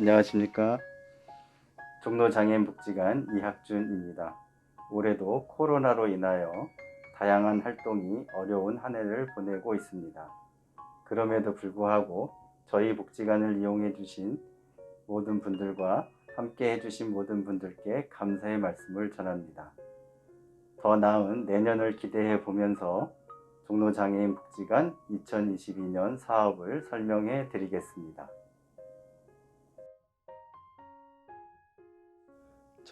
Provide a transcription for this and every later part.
안녕하십니까. 종로장애인복지관 이학준입니다. 올해도 코로나로 인하여 다양한 활동이 어려운 한 해를 보내고 있습니다. 그럼에도 불구하고 저희 복지관을 이용해 주신 모든 분들과 함께 해주신 모든 분들께 감사의 말씀을 전합니다. 더 나은 내년을 기대해 보면서 종로장애인복지관 2022년 사업을 설명해 드리겠습니다.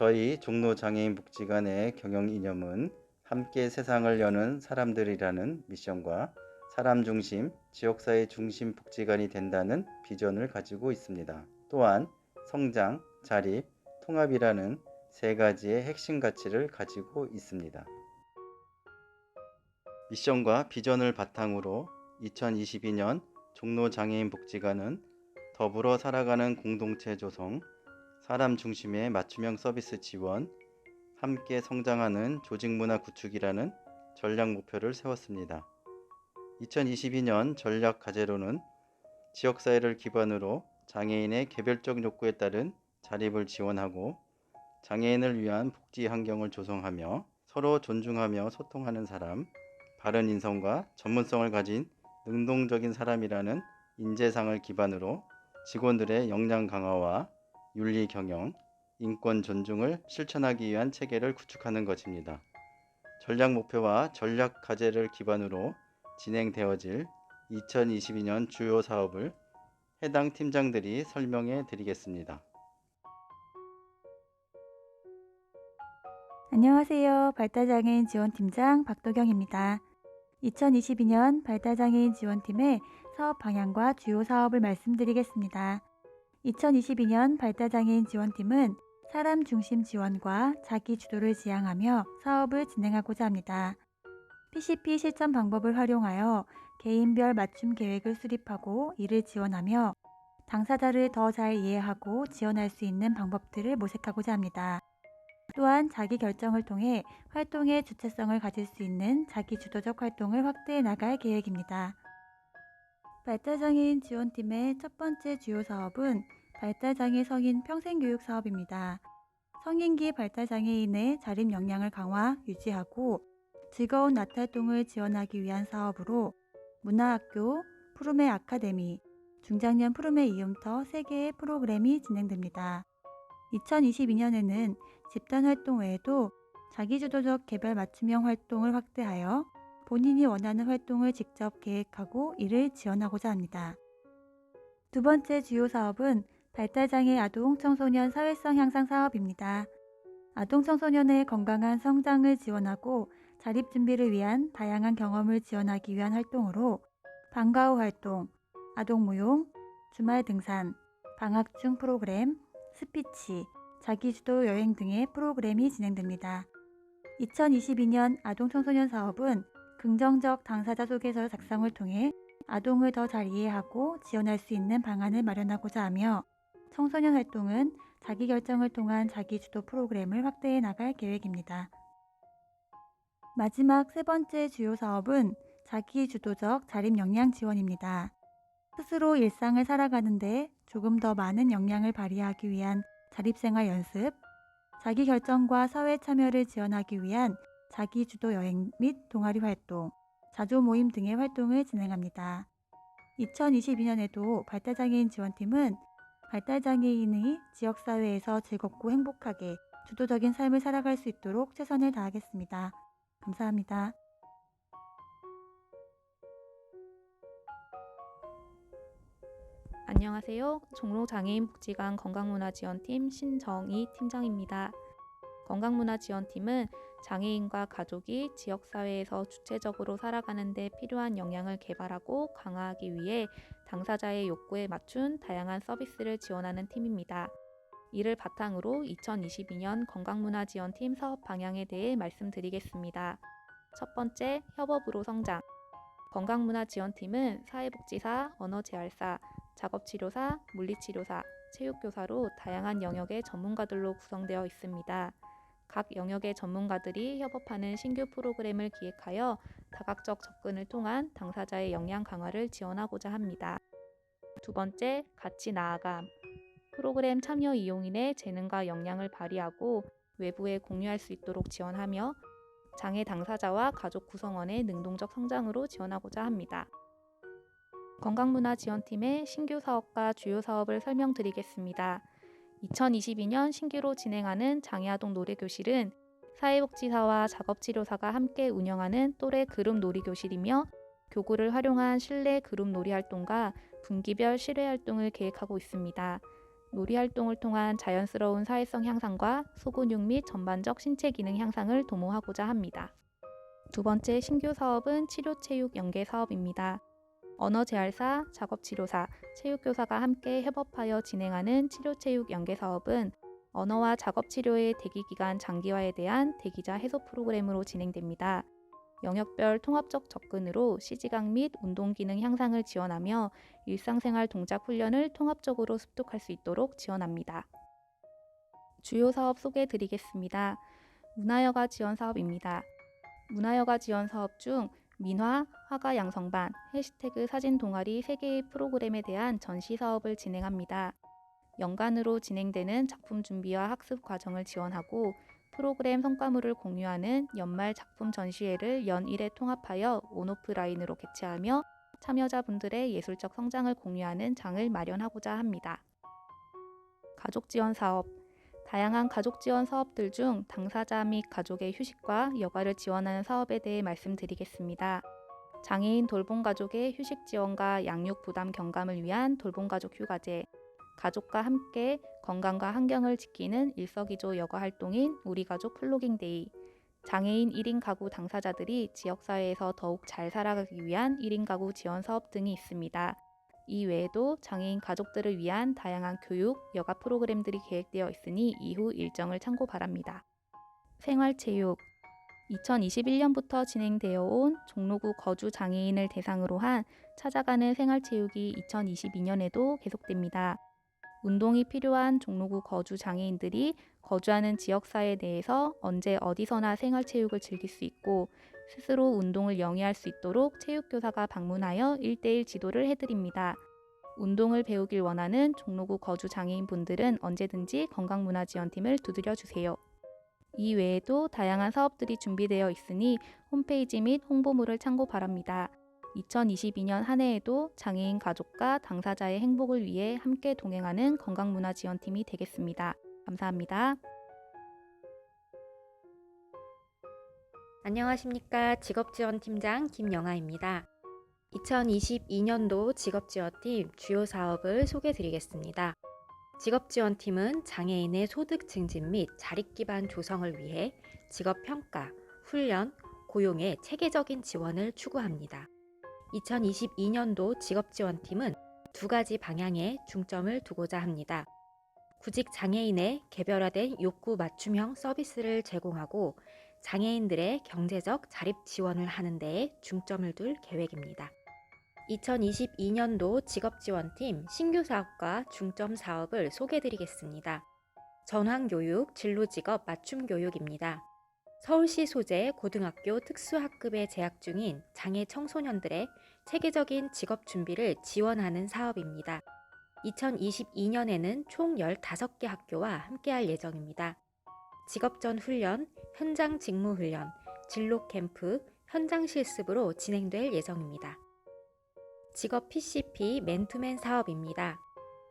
저희 종로장애인복지관의 경영 이념은 함께 세상을 여는 사람들이라는 미션과 사람 중심, 지역사회 중심 복지관이 된다는 비전을 가지고 있습니다. 또한 성장, 자립, 통합이라는 세 가지의 핵심 가치를 가지고 있습니다. 미션과 비전을 바탕으로 2022년 종로장애인복지관은 더불어 살아가는 공동체 조성, 사람 중심의 맞춤형 서비스 지원, 함께 성장하는 조직문화 구축이라는 전략 목표를 세웠습니다. 2022년 전략 과제로는 지역사회를 기반으로 장애인의 개별적 욕구에 따른 자립을 지원하고 장애인을 위한 복지 환경을 조성하며 서로 존중하며 소통하는 사람, 바른 인성과 전문성을 가진 능동적인 사람이라는 인재상을 기반으로 직원들의 역량 강화와 윤리 경영, 인권 존중을 실천하기 위한 체계를 구축하는 것입니다. 전략 목표와 전략 과제를 기반으로 진행되어질 2022년 주요 사업을 해당 팀장들이 설명해 드리겠습니다. 안녕하세요. 발달장애인 지원팀장 박도경입니다. 2022년 발달장애인 지원팀의 사업 방향과 주요 사업을 말씀드리겠습니다. 2022년 발달장애인 지원팀은 사람 중심 지원과 자기 주도를 지향하며 사업을 진행하고자 합니다. PCP 실천 방법을 활용하여 개인별 맞춤 계획을 수립하고 이를 지원하며 당사자를 더 잘 이해하고 지원할 수 있는 방법들을 모색하고자 합니다. 또한 자기 결정을 통해 활동의 주체성을 가질 수 있는 자기 주도적 활동을 확대해 나갈 계획입니다. 발달장애인 지원팀의 첫 번째 주요 사업은 발달장애 성인 평생교육 사업입니다. 성인기 발달장애인의 자립 역량을 강화, 유지하고 즐거운 낮활동을 지원하기 위한 사업으로 문화학교, 푸르메 아카데미, 중장년 푸르메 이움터 3개의 프로그램이 진행됩니다. 2022년에는 집단 활동 외에도 자기주도적 개별 맞춤형 활동을 확대하여 본인이 원하는 활동을 직접 계획하고 이를 지원하고자 합니다. 두 번째 주요 사업은 발달장애 아동 청소년 사회성 향상 사업입니다. 아동 청소년의 건강한 성장을 지원하고 자립 준비를 위한 다양한 경험을 지원하기 위한 활동으로 방과 후 활동, 아동 무용, 주말 등산, 방학 중 프로그램, 스피치, 자기주도 여행 등의 프로그램이 진행됩니다. 2022년 아동청소년 사업은 긍정적 당사자 소개서 작성을 통해 아동을 더 잘 이해하고 지원할 수 있는 방안을 마련하고자 하며 청소년 활동은 자기결정을 통한 자기주도 프로그램을 확대해 나갈 계획입니다. 마지막 세 번째 주요 사업은 자기주도적 자립 역량 지원입니다. 스스로 일상을 살아가는데 조금 더 많은 역량을 발휘하기 위한 자립생활 연습, 자기결정과 사회 참여를 지원하기 위한 자기주도 여행 및 동아리 활동, 자조 모임 등의 활동을 진행합니다. 2022년에도 발달장애인 지원팀은 발달장애인이 지역사회에서 즐겁고 행복하게 주도적인 삶을 살아갈 수 있도록 최선을 다하겠습니다. 감사합니다. 안녕하세요. 종로장애인복지관 건강문화지원팀 신정희 팀장입니다. 건강문화지원팀은 장애인과 가족이 지역사회에서 주체적으로 살아가는 데 필요한 역량을 개발하고 강화하기 위해 당사자의 욕구에 맞춘 다양한 서비스를 지원하는 팀입니다. 이를 바탕으로 2022년 건강문화지원팀 사업 방향에 대해 말씀드리겠습니다. 첫 번째, 협업으로 성장. 건강문화지원팀은 사회복지사, 언어재활사, 작업치료사, 물리치료사, 체육교사로 다양한 영역의 전문가들로 구성되어 있습니다. 각 영역의 전문가들이 협업하는 신규 프로그램을 기획하여 다각적 접근을 통한 당사자의 역량 강화를 지원하고자 합니다. 두 번째, 같이 나아감. 프로그램 참여 이용인의 재능과 역량을 발휘하고 외부에 공유할 수 있도록 지원하며 장애 당사자와 가족 구성원의 능동적 성장으로 지원하고자 합니다. 건강문화지원팀의 신규 사업과 주요 사업을 설명드리겠습니다. 2022년 신규로 진행하는 장애아동 놀이교실은 사회복지사와 작업치료사가 함께 운영하는 또래 그룹 놀이교실이며 교구를 활용한 실내 그룹 놀이 활동과 분기별 실외 활동을 계획하고 있습니다. 놀이 활동을 통한 자연스러운 사회성 향상과 소근육 및 전반적 신체 기능 향상을 도모하고자 합니다. 두 번째 신규 사업은 치료체육 연계 사업입니다. 언어재활사, 작업치료사, 체육교사가 함께 협업하여 진행하는 치료체육 연계 사업은 언어와 작업치료의 대기기간 장기화에 대한 대기자 해소 프로그램으로 진행됩니다. 영역별 통합적 접근으로 시지각 및 운동기능 향상을 지원하며 일상생활 동작 훈련을 통합적으로 습득할 수 있도록 지원합니다. 주요 사업 소개해드리겠습니다. 문화여가 지원 사업입니다. 문화여가 지원 사업 중 민화, 화가 양성반, 해시태그 사진 동아리 3개의 프로그램에 대한 전시 사업을 진행합니다. 연간으로 진행되는 작품 준비와 학습 과정을 지원하고 프로그램 성과물을 공유하는 연말 작품 전시회를 연 1회 통합하여 온오프라인으로 개최하며 참여자분들의 예술적 성장을 공유하는 장을 마련하고자 합니다. 가족 지원 사업 다양한 가족 지원 사업들 중 당사자 및 가족의 휴식과 여가를 지원하는 사업에 대해 말씀드리겠습니다. 장애인 돌봄 가족의 휴식 지원과 양육 부담 경감을 위한 돌봄 가족 휴가제, 가족과 함께 건강과 환경을 지키는 일석이조 여가 활동인 우리 가족 플로깅 데이, 장애인 1인 가구 당사자들이 지역사회에서 더욱 잘 살아가기 위한 1인 가구 지원 사업 등이 있습니다. 이 외에도 장애인 가족들을 위한 다양한 교육, 여가 프로그램들이 계획되어 있으니 이후 일정을 참고 바랍니다. 생활체육 2021년부터 진행되어 온 종로구 거주 장애인을 대상으로 한 찾아가는 생활체육이 2022년에도 계속됩니다. 운동이 필요한 종로구 거주 장애인들이 거주하는 지역사회 내에서 언제 어디서나 생활체육을 즐길 수 있고 스스로 운동을 영위할 수 있도록 체육교사가 방문하여 1대1 지도를 해드립니다. 운동을 배우길 원하는 종로구 거주 장애인분들은 언제든지 건강문화지원팀을 두드려주세요. 이 외에도 다양한 사업들이 준비되어 있으니 홈페이지 및 홍보물을 참고 바랍니다. 2022년 한 해에도 장애인 가족과 당사자의 행복을 위해 함께 동행하는 건강문화지원팀이 되겠습니다. 감사합니다. 안녕하십니까. 직업지원팀장 김영아입니다. 2022년도 직업지원팀 주요 사업을 소개드리겠습니다. 직업지원팀은 장애인의 소득 증진 및 자립 기반 조성을 위해 직업평가, 훈련, 고용의 체계적인 지원을 추구합니다. 2022년도 직업지원팀은 2가지 방향에 중점을 두고자 합니다. 구직 장애인의 개별화된 욕구 맞춤형 서비스를 제공하고 장애인들의 경제적 자립 지원을 하는 데에 중점을 둘 계획입니다. 2022년도 직업지원팀 신규 사업과 중점 사업을 소개드리겠습니다. 전환교육, 진로직업 맞춤교육입니다. 서울시 소재 고등학교 특수학급에 재학 중인 장애 청소년들의 체계적인 직업 준비를 지원하는 사업입니다. 2022년에는 총 15개 학교와 함께할 예정입니다. 직업전 훈련, 현장 직무 훈련, 진로 캠프, 현장 실습으로 진행될 예정입니다. 직업 PCP 맨투맨 사업입니다.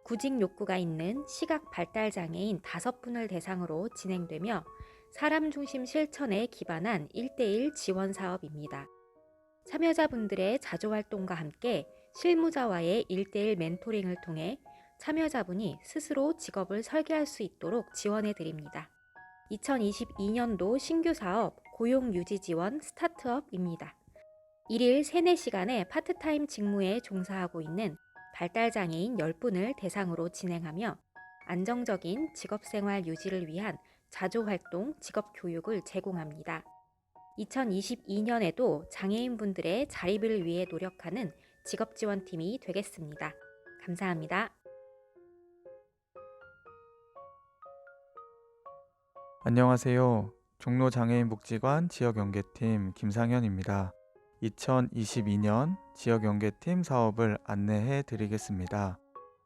구직 욕구가 있는 시각 발달 장애인 5분을 대상으로 진행되며 사람 중심 실천에 기반한 1대1 지원 사업입니다. 참여자분들의 자조활동과 함께 실무자와의 1대1 멘토링을 통해 참여자분이 스스로 직업을 설계할 수 있도록 지원해 드립니다. 2022년도 신규 사업 고용유지 지원 스타트업입니다. 1일 3, 4시간의 파트타임 직무에 종사하고 있는 발달장애인 10분을 대상으로 진행하며 안정적인 직업생활 유지를 위한 자조활동, 직업교육을 제공합니다. 2022년에도 장애인분들의 자립을 위해 노력하는 직업지원팀이 되겠습니다. 감사합니다. 안녕하세요. 종로장애인복지관 지역연계팀 김상현입니다. 2022년 지역연계팀 사업을 안내해 드리겠습니다.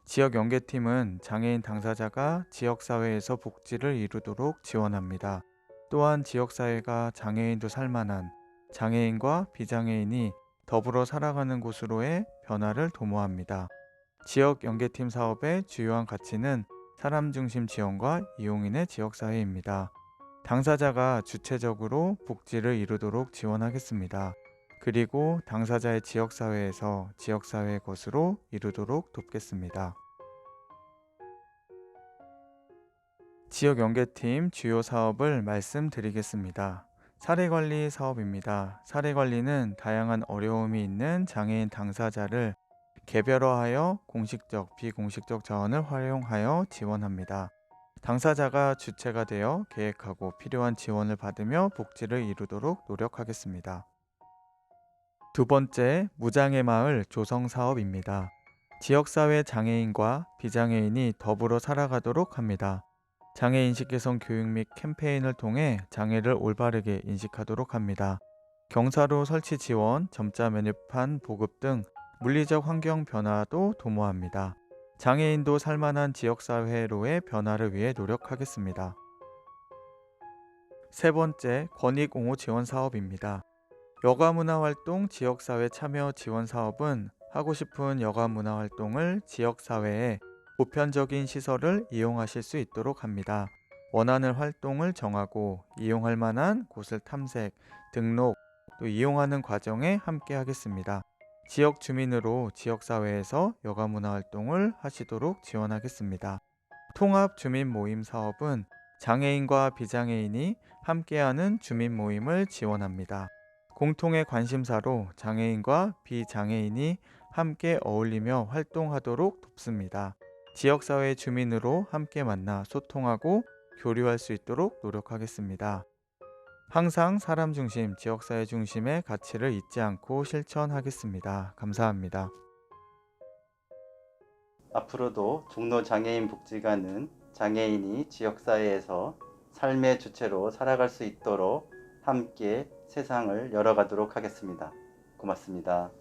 지역 연계팀은 장애인 당사자가 지역사회에서 복지를 이루도록 지원합니다. 또한 지역사회가 장애인도 살만한 장애인과 비장애인이 더불어 살아가는 곳으로의 변화를 도모합니다. 지역 연계팀 사업의 주요한 가치는 사람 중심 지원과 이용인의 지역사회입니다. 당사자가 주체적으로 복지를 이루도록 지원하겠습니다. 그리고 당사자의 지역사회에서 지역사회의 것으로 이루도록 돕겠습니다. 지역연계팀 주요 사업을 말씀드리겠습니다. 사례관리 사업입니다. 사례관리는 다양한 어려움이 있는 장애인 당사자를 개별화하여 공식적, 비공식적 자원을 활용하여 지원합니다. 당사자가 주체가 되어 계획하고 필요한 지원을 받으며 복지를 이루도록 노력하겠습니다. 두 번째, 무장애 마을 조성 사업입니다. 지역사회 장애인과 비장애인이 더불어 살아가도록 합니다. 장애인식 개선 교육 및 캠페인을 통해 장애를 올바르게 인식하도록 합니다. 경사로 설치 지원, 점자 메뉴판 보급 등 물리적 환경 변화도 도모합니다. 장애인도 살만한 지역사회로의 변화를 위해 노력하겠습니다. 세 번째, 권익 옹호 지원 사업입니다. 여가문화활동 지역사회 참여 지원 사업은 하고 싶은 여가문화활동을 지역사회에 보편적인 시설을 이용하실 수 있도록 합니다. 원하는 활동을 정하고 이용할 만한 곳을 탐색, 등록, 또 이용하는 과정에 함께 하겠습니다. 지역 주민으로 지역사회에서 여가문화활동을 하시도록 지원하겠습니다. 통합 주민 모임 사업은 장애인과 비장애인이 함께하는 주민 모임을 지원합니다. 공통의 관심사로 장애인과 비장애인이 함께 어울리며 활동하도록 돕습니다. 지역사회 주민으로 함께 만나 소통하고 교류할 수 있도록 노력하겠습니다. 항상 사람 중심, 지역사회 중심의 가치를 잊지 않고 실천하겠습니다. 감사합니다. 앞으로도 종로장애인 복지관은 장애인이 지역사회에서 삶의 주체로 살아갈 수 있도록 함께 세상을 열어가도록 하겠습니다. 고맙습니다.